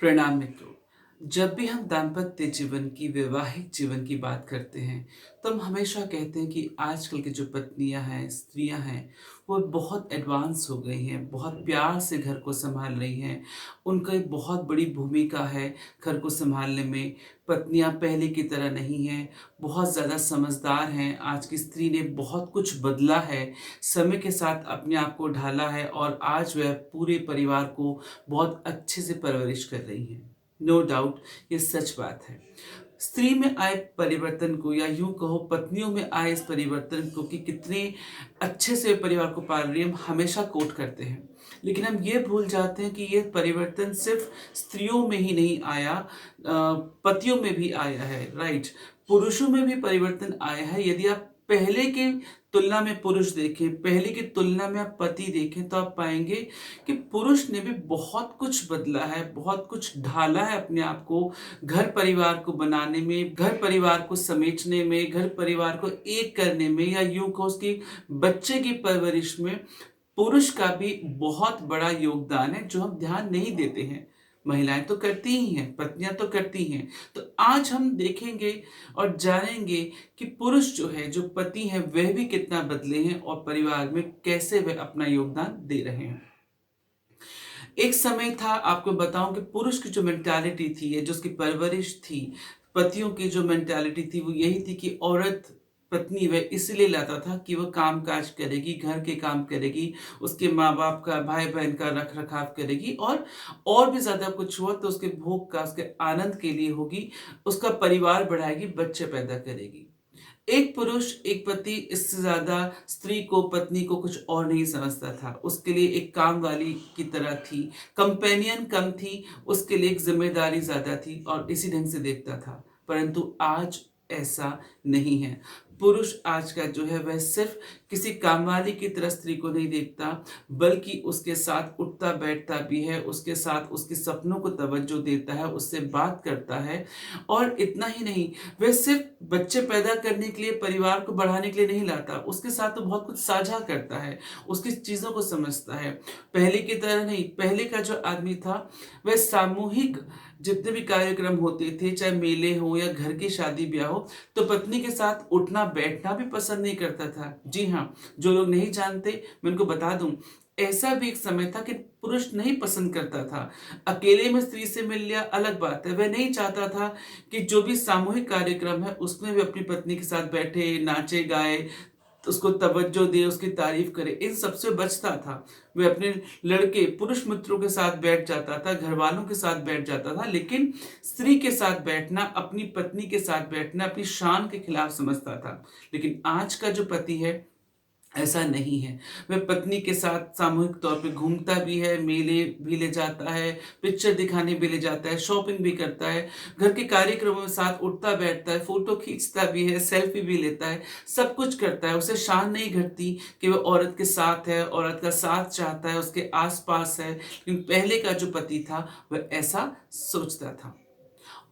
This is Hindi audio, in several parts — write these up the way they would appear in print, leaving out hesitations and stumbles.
प्रणाम मित्रों। जब भी हम दाम्पत्य जीवन की, वैवाहिक जीवन की बात करते हैं, तो हम हमेशा कहते हैं कि आजकल की जो पत्नियां हैं, स्त्रियां हैं, वो बहुत एडवांस हो गई हैं, बहुत प्यार से घर को सँभाल रही हैं। उनका एक बहुत बड़ी भूमिका है घर को सँभालने में। पत्नियां पहले की तरह नहीं हैं, बहुत ज़्यादा समझदार हैं। आज की स्त्री ने बहुत कुछ बदला है, समय के साथ अपने आप को ढाला है और आज वह पूरे परिवार को बहुत अच्छे से परवरिश कर रही हैं। नो डाउट ये सच बात है। स्त्री में आए परिवर्तन को या यूँ कहो पत्नियों में आए इस परिवर्तन को कि कितने अच्छे से परिवार को पाल रही है, हम हमेशा कोट करते हैं। लेकिन हम ये भूल जाते हैं कि ये परिवर्तन सिर्फ़ स्त्रियों में ही नहीं आया, पतियों में भी आया है, राइट? पुरुषों में भी परिवर्तन आया है। यदि आप पहले की तुलना में पुरुष देखें, पहले की तुलना में आप पति देखें, तो आप पाएँगे कि पुरुष ने भी बहुत कुछ बदला है, बहुत कुछ ढाला है अपने आप को, घर परिवार को बनाने में, घर परिवार को समेटने में, घर परिवार को एक करने में या यूँ कहो उसकी बच्चे की परवरिश में पुरुष का भी बहुत बड़ा योगदान है, जो हम ध्यान नहीं देते हैं। महिलाएँ तो करती ही हैं, पत्नियाँ तो करती हैं। तो आज हम देखेंगे और जानेंगे कि पुरुष जो है, जो पति हैं, वह भी कितना बदले हैं और परिवार में कैसे वह अपना योगदान दे रहे हैं। एक समय था, आपको बताऊँ कि पुरुष की जो मेंटालिटी थी या जो उसकी परवरिश थी, पतियों की जो मेंटालिटी थी वो यही थी कि औरत पत्नी वह इसलिए लाता था कि वह काम-काज करेगी, घर के काम करेगी, उसके माँ-बाप का, भाई-बहन का रख-रखाव करेगी और भी ज़्यादा कुछ हुआ तो उसके भोग का, उसके आनंद के लिए होगी, उसका परिवार बढ़ाएगी, बच्चे पैदा करेगी। एक पुरुष, एक पति इससे ज़्यादा स्त्री को, पत्नी को कुछ और नहीं समझता था। उसके लिए एक काम वाली की तरह थी, कंपेनियन कम थी, उसके लिए एक ज़िम्मेदारी ज़्यादा थी और इसी ढंग से देखता था। परंतु आज ऐसा नहीं है। पुरुष आज का जो है वह सिर्फ़ किसी कामवाली की तरह स्त्री को नहीं देखता, बल्कि उसके साथ उठता-बैठता भी है, उसके साथ उसके सपनों को तवज्जो देता है, उससे बात करता है और इतना ही नहीं, वह सिर्फ़ बच्चे पैदा करने के लिए, परिवार को बढ़ाने के लिए नहीं लाता, उसके साथ तो बहुत कुछ साझा करता है, उसकी चीज़ों को समझता है। पहले की तरह नहीं, पहले का जो आदमी था, वह सामूहिक जितने भी कार्यक्रम होते थे, चाहे मेले हों या घर की शादी-ब्याह हो, तो पत्नी के साथ उठना-बैठना भी पसंद नहीं करता था। जी हाँ, जो लोग नहीं जानते, मैं उनको बता दूँ, ऐसा भी एक समय था कि पुरुष नहीं पसंद करता था। अकेले में स्त्री से मिल लिया अलग बात है, वह नहीं चाहता था कि जो भी सामूहिक कार्यक्रम है उसमें भी अपनी पत्नी के साथ बैठे, नाचे-गाए, उसको तवज्जो दे, उसकी तारीफ़ करे, इन सब से बचता था। वह अपने लड़के, पुरुष मित्रों के साथ बैठ जाता था, घरवालों के साथ बैठ जाता था, लेकिन स्त्री के साथ बैठना, अपनी पत्नी के साथ बैठना, अपनी शान के खिलाफ समझता था। लेकिन आज का जो पति है, ऐसा नहीं है। वह पत्नी के साथ सामूहिक तौर पे घूमता भी है, मेले भी ले जाता है, पिक्चर दिखाने भी ले जाता है, शॉपिंग भी करता है, घर के कार्यक्रमों में साथ उठता-बैठता है, फ़ोटो खींचता भी है, सेल्फी भी लेता है, सब कुछ करता है। उसे शान नहीं घटती कि वह औरत के साथ है, औरत का साथ चाहता है, उसके आस-पास है। लेकिन पहले का जो पति था, वह ऐसा सोचता था।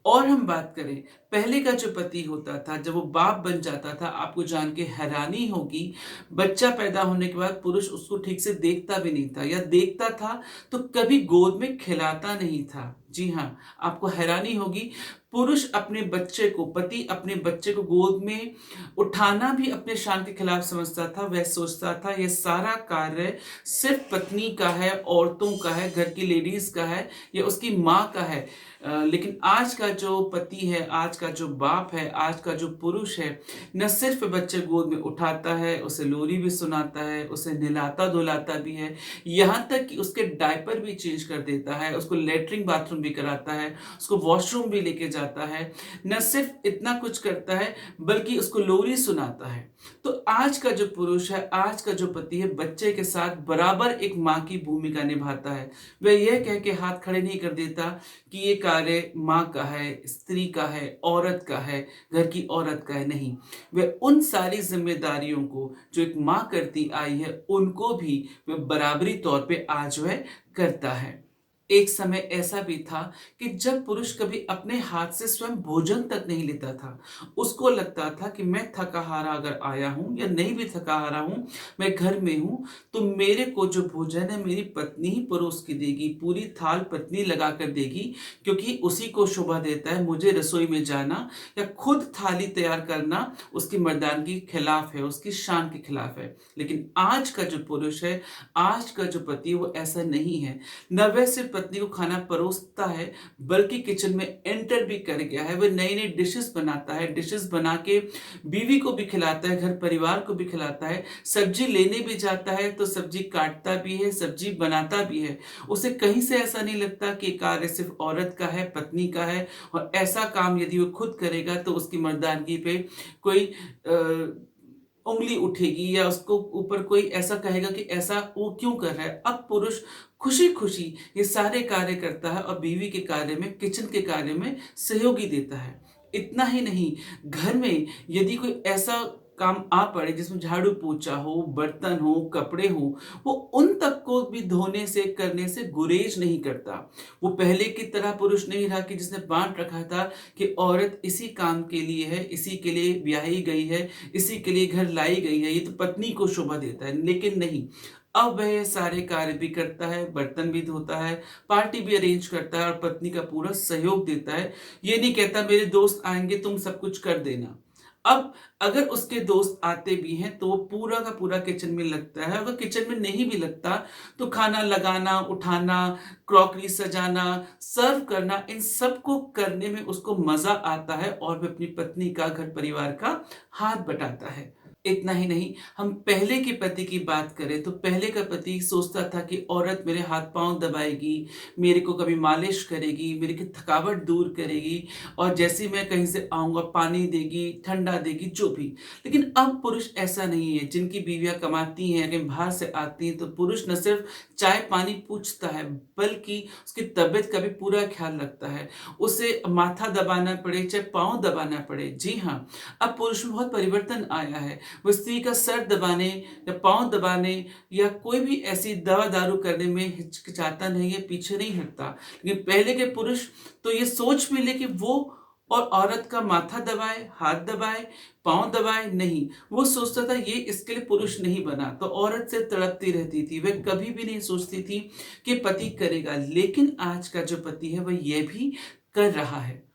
और हम बात करें, पहले का जो पति होता था, जब वो बाप बन जाता था, आपको जान के हैरानी होगी, बच्चा पैदा होने के बाद पुरुष उसको ठीक से देखता भी नहीं था या देखता था तो कभी गोद में खिलाता नहीं था। जी हाँ, आपको हैरानी होगी, पुरुष अपने बच्चे को, पति अपने बच्चे को गोद में उठाना भी अपने शान के खिलाफ समझता था। वह सोचता था ये सारा कार्य सिर्फ़ पत्नी का है, औरतों का है, घर की लेडीज़ का है या उसकी माँ का है। लेकिन आज का जो पति है, आज का जो बाप है, आज का जो पुरुष है, न सिर्फ़ बच्चे गोद में उठाता है, उसे लोरी भी सुनाता है, उसे नहलाता-धुलाता भी है, यहाँ तक कि उसके डायपर भी चेंज कर देता है, उसको लैट्रिन बाथरूम भी कराता है, उसको वॉशरूम भी लेके जाता है। न सिर्फ़ इतना कुछ करता है, बल्कि उसको लोरी सुनाता है। तो आज का जो पुरुष है, आज का जो पति है, बच्चे के साथ बराबर एक माँ की भूमिका निभाता है। वह यह कह के हाथ खड़े नहीं कर देता कि ये कार्य माँ का है, स्त्री का है, औरत का है, घर की औरत का है, नहीं। वह उन सारी ज़िम्मेदारियों को जो एक माँ करती आई है, उनको भी वह बराबरी तौर पे आज वह करता है। एक समय ऐसा भी था कि जब पुरुष कभी अपने हाथ से स्वयं भोजन तक नहीं लेता था। उसको लगता था कि मैं थका-हारा अगर आया हूँ या नहीं भी थका-हारा हूँ, मैं घर में हूँ, तो मेरे को जो भोजन है मेरी पत्नी ही परोस के देगी, पूरी थाल पत्नी लगा कर देगी, क्योंकि उसी को शोभा देता है। मुझे रसोई में जाना या खुद थाली तैयार करना उसकी मर्दानगी के खिलाफ है, उसकी शान के खिलाफ है। लेकिन आज का जो पुरुष है, आज का जो पति है, वो ऐसा नहीं है। न वह सिर्फ पत्नी को खाना परोसता है, बल्कि किचन में एंटर भी कर गया है। वह नई-नई डिशेज़ बनाता है, डिशेज़ बना के बीवी को भी खिलाता है, घर परिवार को भी खिलाता है। सब्ज़ी लेने भी जाता है, तो सब्ज़ी काटता भी है, सब्ज़ी बनाता भी है। उसे कहीं से ऐसा नहीं लगता कि ये कार्य सिर्फ़ औरत का है, पत्नी का है, और ऐसा काम यदि वो खुद करेगा तो उसकी मर्दानगी पे कोई उँगली उठेगी या उसको ऊपर कोई ऐसा कहेगा कि ऐसा वो क्यों कर रहा है। अब पुरुष खुशी-खुशी ये सारे कार्य करता है और बीवी के कार्य में, किचन के कार्य में सहयोगी देता है। इतना ही नहीं, घर में यदि कोई ऐसा काम आ पड़े जिसमें झाड़ू-पोंछा हो, बर्तन हो, कपड़े हों, वो उन तक को भी धोने से, करने से गुरेज नहीं करता। वो पहले की तरह पुरुष नहीं रहा कि जिसने बाँट रखा था कि औरत इसी काम के लिए है, इसी के लिए ब्याही गई है, इसी के लिए घर लाई गई है, ये तो पत्नी को शोभा देता है। लेकिन नहीं, अब वह ये सारे कार्य भी करता है, बर्तन भी धोता है, पार्टी भी अरेंज करता है और पत्नी का पूरा सहयोग देता है। ये नहीं कहता मेरे दोस्त आएँगे तुम सब कुछ कर देना। अब अगर उसके दोस्त आते भी हैं तो वो पूरा का पूरा किचन में लगता है। अगर किचन में नहीं भी लगता तो खाना लगाना, उठाना, क्रॉकरी सजाना, सर्व करना, इन सब को करने में उसको मज़ा आता है और वह अपनी पत्नी का, घर परिवार का हाथ बटाता है। इतना ही नहीं, हम पहले के पति की बात करें तो पहले का पति सोचता था कि औरत मेरे हाथ-पाँव दबाएगी, मेरे को कभी मालिश करेगी, मेरी की थकावट दूर करेगी और जैसे ही मैं कहीं से आऊँगा पानी देगी, ठंडा देगी, जो भी। लेकिन अब पुरुष ऐसा नहीं है, जिनकी बीवियाँ कमाती हैं, कहीं बाहर से आती हैं, तो पुरुष न सिर्फ चाय-पानी पूछता है, बल्कि उसकी तबीयत का भी पूरा ख़्याल रखता है। उसे माथा दबाना पड़े, चाहे पाँव दबाना पड़े। जी हाँ, अब पुरुष में बहुत परिवर्तन आया है। वो स्त्री का सर दबाने या पाँव दबाने या कोई भी ऐसी दवा-दारू करने में हिचकिचाता नहीं है, पीछे नहीं हटता। लेकिन पहले के पुरुष तो ये सोच भी ले कि वो और औरत का माथा दबाए, हाथ दबाए, पाँव दबाए, नहीं। वो सोचता था ये इसके लिए पुरुष नहीं बना, तो औरत सिर्फ़ तड़पती रहती थी। वह कभी भी नहीं सोचती थी कि पति करेगा। लेकिन आज का जो पति है, वह ये भी कर रहा है।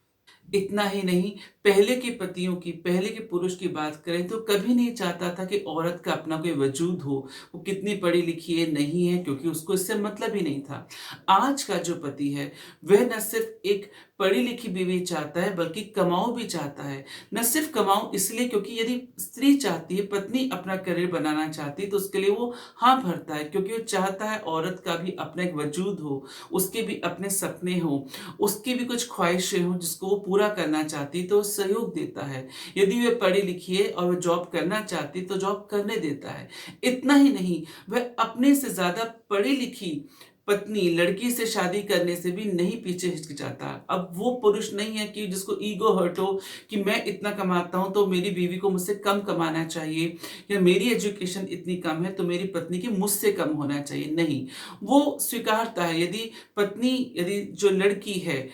इतना ही नहीं, पहले के पतियों की, पहले के पुरुष की बात करें तो कभी नहीं चाहता था कि औरत का अपना कोई वजूद हो। वो कितनी पढ़ी-लिखी है, नहीं है, क्योंकि उसको इससे मतलब ही नहीं था। आज का जो पति है, वह न सिर्फ़ एक पढ़ी-लिखी बीवी चाहता है, बल्कि कमाऊ भी चाहता है। न सिर्फ़ कमाऊ इसलिए क्योंकि यदि स्त्री चाहती है, पत्नी अपना करियर बनाना चाहती है, तो उसके लिए वो हाँ भरता है, क्योंकि वो चाहता है औरत का भी अपना एक वजूद हो, उसके भी अपने सपने हों, उसकी भी कुछ ख्वाहिशें हों जिसको वो पूरा करना चाहती है तो वो सहयोग देता है। यदि वह पढ़ी-लिखी है और वह जॉब करना चाहती है तो जॉब करने देता है। इतना ही नहीं, वह अपने से ज़्यादा पढ़ी-लिखी पत्नी, लड़की से शादी करने से भी नहीं पीछे हिचकिचाता। अब वो पुरुष नहीं है कि जिसको ईगो हर्ट हो कि मैं इतना कमाता हूँ तो मेरी बीवी को मुझसे कम कमाना चाहिए या मेरी एजुकेशन इतनी कम है तो मेरी पत्नी की मुझसे कम होना चाहिए। नहीं, वो स्वीकारता है यदि जो लड़की है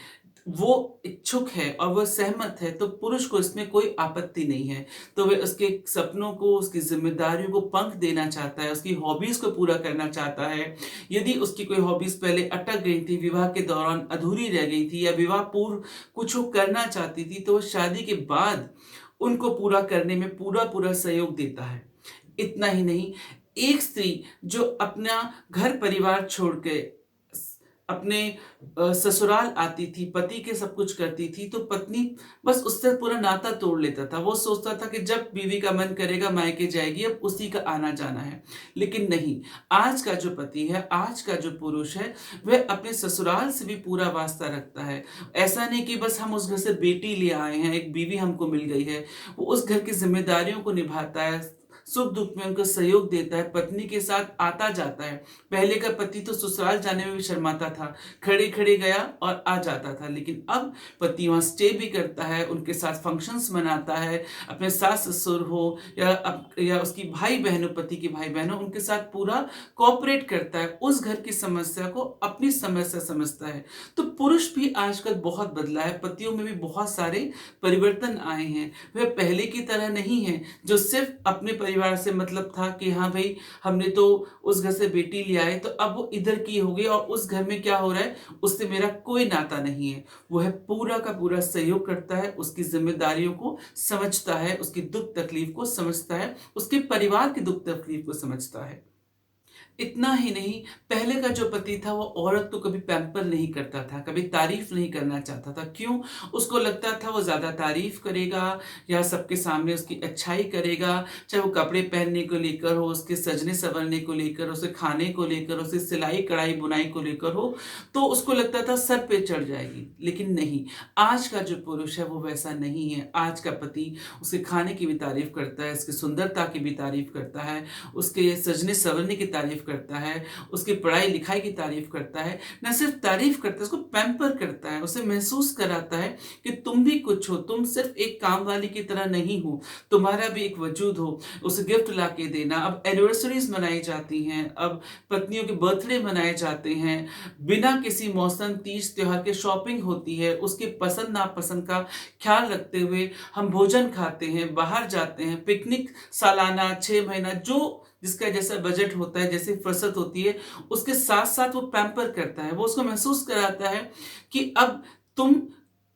वो इच्छुक है और वह सहमत है तो पुरुष को इसमें कोई आपत्ति नहीं है। तो वह उसके सपनों को, उसकी ज़िम्मेदारियों को पंख देना चाहता है, उसकी हॉबीज़ को पूरा करना चाहता है। यदि उसकी कोई हॉबीज़ पहले अटक गई थी, विवाह के दौरान अधूरी रह गई थी या विवाह पूर्व कुछ वो करना चाहती थी, तो वो शादी के बाद उनको पूरा करने में पूरा-पूरा सहयोग देता है। इतना ही नहीं, एक स्त्री जो अपना घर परिवार छोड़ के अपने ससुराल आती थी, पति के सब कुछ करती थी, तो पत्नी बस उससे पूरा नाता तोड़ लेता था। वो सोचता था कि जब बीवी का मन करेगा मायके जाएगी, अब उसी का आना-जाना है। लेकिन नहीं, आज का जो पति है, आज का जो पुरुष है, वह अपने ससुराल से भी पूरा वास्ता रखता है। ऐसा नहीं कि बस हम उस घर से बेटी ले आए हैं, एक बीवी हमको मिल गई है। वो उस घर की ज़िम्मेदारियों को निभाता है, सुख-दुःख में उनको सहयोग देता है, पत्नी के साथ आता-जाता है। पहले का पति तो ससुराल जाने में भी शर्माता था, खड़े-खड़े गया और आ जाता था, लेकिन अब पति वहाँ स्टे भी करता है, उनके साथ फंक्शंस मनाता है, अपने सास-ससुर हो या उसकी भाई-बहन हो, पति की भाई-बहन हो, उनके साथ पूरा कोऑपरेट करता है, उस घर की समस्या को अपनी समस्या समझता है। तो पुरुष भी आजकल बहुत बदला है, पतियों में भी बहुत सारे परिवर्तन आए हैं। वह पहले की तरह नहीं है, जो सिर्फ़ अपने परिवार से मतलब था कि हाँ भई, हमने तो उस घर से बेटी ले आए, तो अब वो इधर की हो गई और उस घर में क्या हो रहा है, उससे मेरा कोई नाता नहीं है। वह पूरा का पूरा सहयोग करता है, उसकी ज़िम्मेदारियों को समझता है, उसकी दुःख-तकलीफ़ को समझता है, उसके परिवार की दुःख-तकलीफ़ को समझता है। इतना ही नहीं, पहले का जो पति था वो औरत को कभी पैम्पर नहीं करता था, कभी तारीफ़ नहीं करना चाहता था। क्यों? उसको लगता था वो ज़्यादा तारीफ़ करेगा या सबके सामने उसकी अच्छाई करेगा, चाहे वो कपड़े पहनने को लेकर हो, उसके सजने-संवरने को लेकर, उसे खाने को लेकर, उसे सिलाई, कढ़ाई, बुनाई को लेकर हो, तो उसको लगता था सर पे चढ़ जाएगी। लेकिन नहीं, आज का जो पुरुष है वो वैसा नहीं है। आज का पति उसके खाने की भी तारीफ़ करता है, उसकी सुंदरता की भी तारीफ़ करता है, उसके सजने-संवरने की तारीफ़ करता है, उसकी पढ़ाई-लिखाई की तारीफ़ करता है, ना सिर्फ़ तारीफ़ करता है, उसको पैम्पर करता है, उसे महसूस कराता है कि तुम भी कुछ हो, तुम सिर्फ़ एक काम वाली की तरह नहीं हो, तुम्हारा भी एक वजूद हो, उसे गिफ्ट ला के देना। अब एनिवर्सरीज़ मनाई जाती हैं, अब पत्नियों के बर्थडे मनाए जाते हैं, बिना किसी मौसम, तीज, त्योहार के शॉपिंग होती है, उसकी पसंद-नापसंद का ख़्याल रखते हुए हम भोजन खाते हैं, बाहर जाते हैं, पिकनिक सालाना, 6 महीना जो जिसका जैसा बजट होता है, जैसी फुर्सत होती है, उसके साथ-साथ वो पैम्पर करता है। वो उसको महसूस कराता है कि अब तुम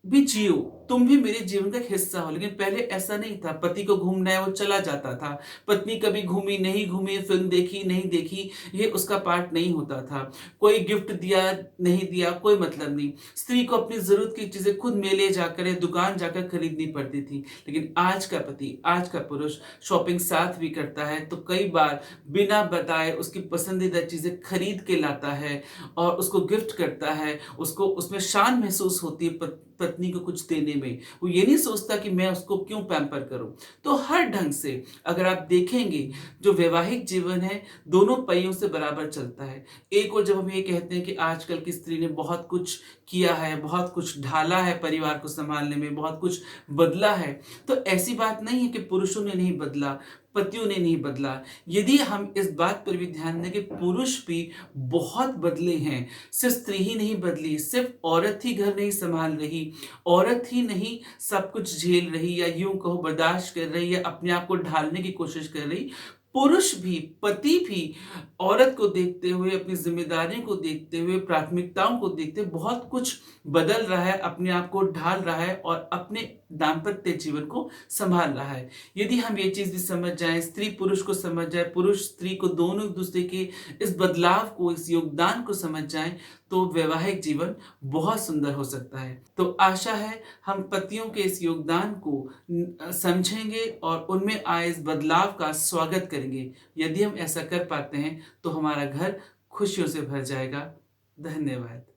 भी जियो, तुम भी मेरे जीवन का एक हिस्सा हो। लेकिन पहले ऐसा नहीं था, पति को घूमना है, वो चला जाता था। पत्नी कभी घूमी, नहीं घूमी, फ़िल्म देखी, नहीं देखी, ये उसका पार्ट नहीं होता था। कोई गिफ्ट दिया, नहीं दिया, कोई मतलब नहीं। स्त्री को अपनी ज़रूरत की चीज़ें खुद मेले जाकर या दुकान जाकर खरीदनी पड़ती थी। लेकिन आज का पति, आज का पुरुष शॉपिंग साथ भी करता है, तो कई बार बिना बताए उसकी पसंदीदा चीज़ें खरीद के लाता है और उसको गिफ्ट करता है। उसको उसमें शान महसूस होती है पत्नी को कुछ देने में। वो ये नहीं सोचता कि मैं उसको क्यों पैम्पर करूँ। तो हर ढंग से अगर आप देखेंगे, जो वैवाहिक जीवन है, दोनों पहियों से बराबर चलता है। एक ओर जब हम ये कहते हैं कि आजकल की स्त्री ने बहुत कुछ किया है, बहुत कुछ ढाला है परिवार को सँभालने में, बहुत कुछ बदला है, तो ऐसी बात नहीं है कि पुरुषों ने नहीं बदला, पतियों ने नहीं बदला। यदि हम इस बात पर भी ध्यान दें कि पुरुष भी बहुत बदले हैं, सिर्फ़ स्त्री ही नहीं बदली, सिर्फ़ औरत ही घर नहीं सँभाल रही, औरत ही नहीं सब कुछ झेल रही या यूँ कहो बर्दाश्त कर रही या अपने आप को ढालने की कोशिश कर रही। पुरुष भी, पति भी औरत को देखते हुए, अपनी ज़िम्मेदारियों को देखते हुए, प्राथमिकताओं को देखते हुए बहुत कुछ बदल रहा है, अपने आप को ढाल रहा है और अपने दाम्पत्य जीवन को सँभाल रहा है। यदि हम ये चीज़ भी समझ जाएँ, स्त्री पुरुष को समझ जाए, पुरुष स्त्री को, दोनों एक-दूसरे के इस बदलाव को, इस योगदान को समझ जाएँ, तो वैवाहिक जीवन बहुत सुंदर हो सकता है। तो आशा है हम पतियों के इस योगदान को समझेंगे और उनमें आए इस बदलाव का स्वागत करेंगे। यदि हम ऐसा कर पाते हैं, तो हमारा घर खुशियों से भर जाएगा। धन्यवाद।